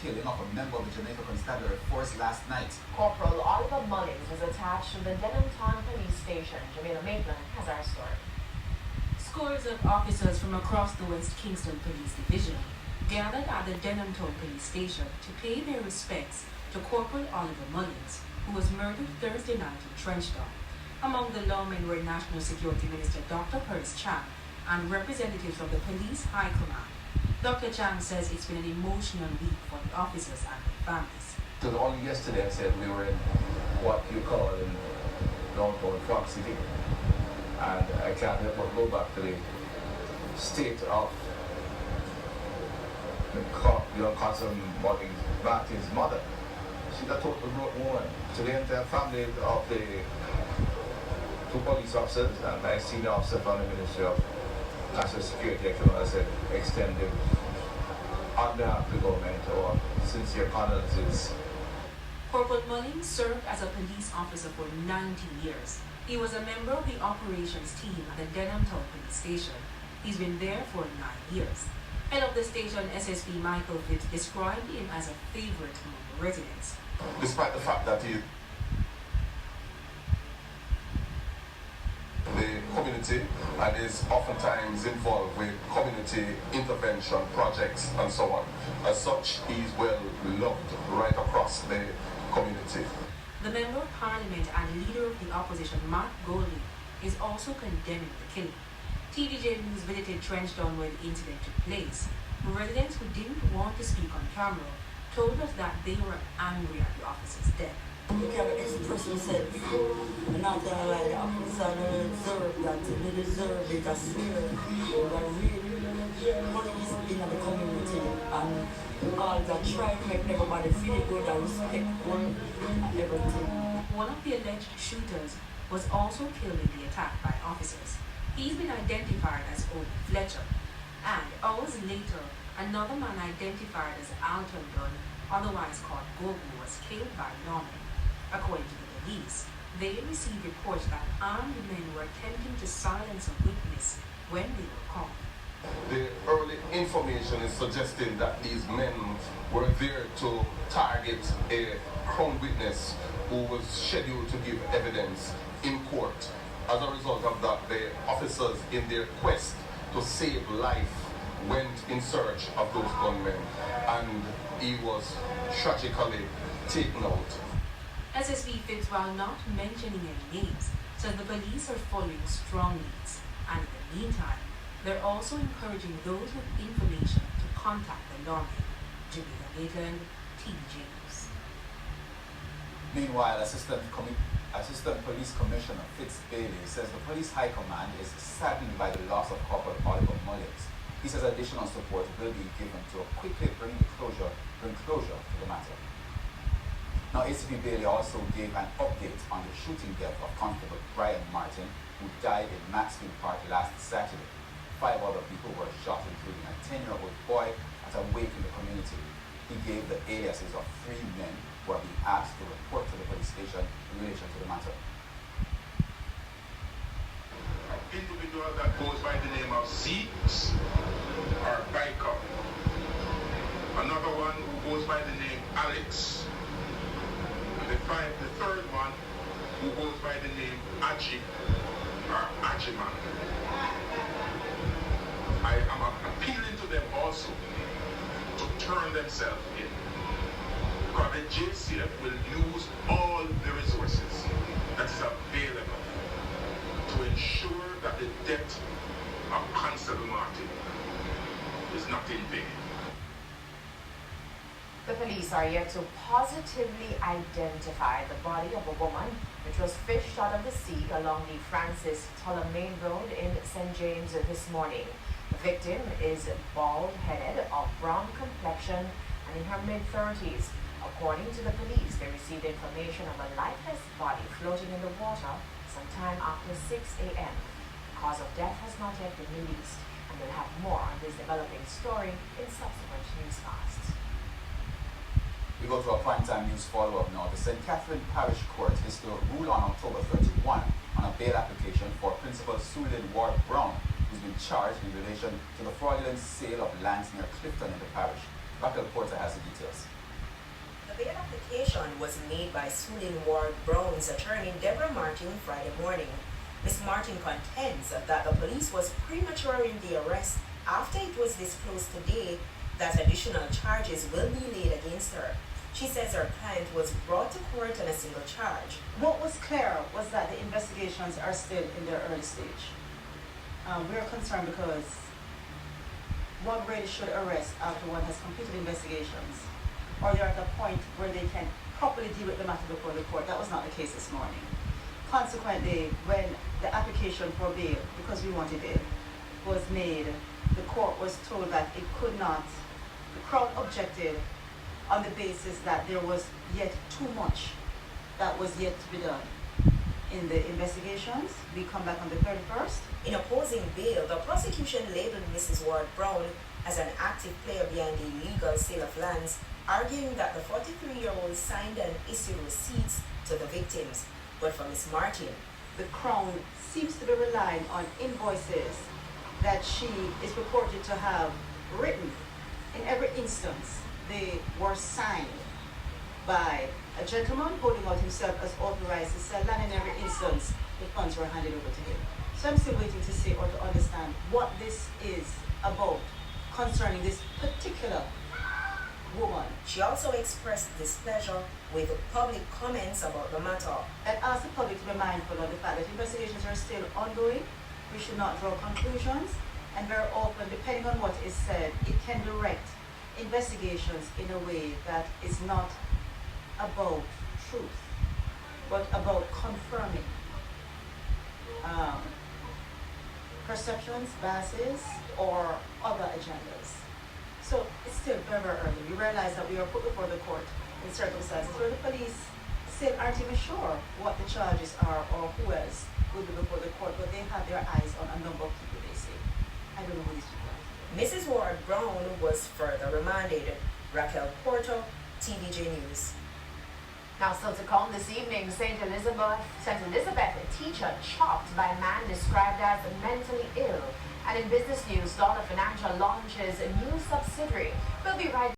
killing of a member of the Jamaica Constabulary Force last night. Corporal Oliver Mullins was attached to the Denhamton Police Station. Jamila Maitland has our story. Scores of officers from across the West Kingston Police Division gathered at the Denhamton Police Station to pay their respects to Corporal Oliver Mullins, who was murdered Thursday night in Trenchtown. Among the lawmen were National Security Minister Dr. Percy Chang and representatives from the Police High Command. Dr. Chang says it's been an emotional week for the officers and their families. So only yesterday I said we were in what you call in downtown Frog City, and I can't help but go back to the state of the cousin Martin's mother. She's a total broken woman. To the entire family of the two police officers and my senior officer from the Ministry of National Security, I can only say extend the on behalf of the government or sincere condolences. Corporal Mullins served as a police officer for 19 years. He was a member of the operations team at the Denhamton Police Station. He's been there for 9 years. Head of the station, SSP Michael Fitz, described him as a favorite among the residents. Despite the fact that the community and is oftentimes involved with community intervention projects and so on. As such, he's well loved right across the community. The Member of Parliament and leader of the opposition, Matt Golding, is also condemning the killing. TVJ News visited Trenchtown where the incident took place. Residents who didn't want to speak on camera told us that they were angry at the officer's death. You can express yourself. And not gonna lie, the officer don't deserve that. They deserve it, I swear. But really, money is in the community. And all that try to make everybody feel good and respectful and everything. One of the alleged shooters was also killed in the attack by officers. He's been identified as Owen Fletcher. And hours later, another man identified as Alton Dunn, otherwise called Gogu, was killed by lawmen. According to the police, they received reports that armed men were attempting to silence a witness when they were caught. The early information is suggesting that these men were there to target a crown witness who was scheduled to give evidence in court. As a result of that, the officers, in their quest to save life, went in search of those gunmen, and he was tragically taken out. SSP Fitz, while not mentioning any names, says the police are following strong leads, and in the meantime, they're also encouraging those with information to contact the lawmen. Jamila Maitland, TVJ News. Meanwhile, Assistant Police Commissioner Fitz Bailey says the Police High Command is saddened by the loss of Corporal Oliver Mullins. He says additional support will be given to quickly bring closure to the matter. Now, ACP Bailey also gave an update on the shooting death of Constable Brian Martin, who died in Maxfield Park last Saturday. 5 other people were shot, including a 10-year-old boy at a wake in the community. He gave the aliases of 3 men who are being asked to report to the police station in relation to the matter. An individual that goes by the name of Zeeks or Biker. Another one who goes by the name Alex. The third one who goes by the name Aji or Ajiman. I am appealing to them also to turn themselves in. Because the JCF will use all the resources that is available to ensure that the death of Constable Martin is not in vain. The police are yet to positively identify the body of a woman which was fished out of the sea along the Francis Tullamain Road in St. James this morning. The victim is bald-headed, of brown complexion, and in her mid-30s. According to the police, they received information of a lifeless body floating in the water sometime after 6 a.m. The cause of death has not yet been released, and we'll have more on this developing story in subsequent newscasts. We go to a primetime news follow-up now. The St. Catherine Parish Court is to rule on October 31 on a bail application for Principal Sulin Ward Brown, who's been charged in relation to the fraudulent sale of lands near Clifton in the parish. Raquel Porter has the details. admission was made by Sulin Ward Brown's attorney Deborah Martin Friday morning. Ms. Martin contends that the police was premature in the arrest after it was disclosed today that additional charges will be laid against her. She says her client was brought to court on a single charge. What was clear was that the investigations are still in their early stage. We're concerned because one really should arrest after one has completed investigations, or they're at a point where they can properly deal with the matter before the court. That was not the case this morning. Consequently, when the application for bail, because we wanted bail, was made, the court was told that it could not, the Crown objected on the basis that there was yet too much that was yet to be done in the investigations. We come back on the 31st. In opposing bail, the prosecution labeled Mrs. Ward Brown as an active player behind the illegal sale of lands, arguing that the 43-year-old signed and issued receipts to the victims. But for Ms. Martin, the Crown seems to be relying on invoices that she is purported to have written. In every instance, they were signed by a gentleman holding out himself as authorized to sell land. In every instance, the funds were handed over to him. So I'm still waiting to see or to understand what this is about concerning this particular woman. She also expressed displeasure with public comments about the matter. And asked the public to be mindful of the fact that investigations are still ongoing. We should not draw conclusions, and very often, depending on what is said, it can direct investigations in a way that is not about truth, but about confirming perceptions, biases, or other agendas. So it's still very, very early. We realize that we are put before the court in circumstances where the police still aren't even sure what the charges are or who else will be before the court, but they have their eyes on a number of people they say. I don't know who these people are. Mrs. Ward Brown was further remanded. Raquel Porto, TVJ News. Now still to come this evening, St. Elizabeth, a teacher chopped by a man described as mentally ill. And in business news, Dollar Financial launches a new subsidiary. We'll be right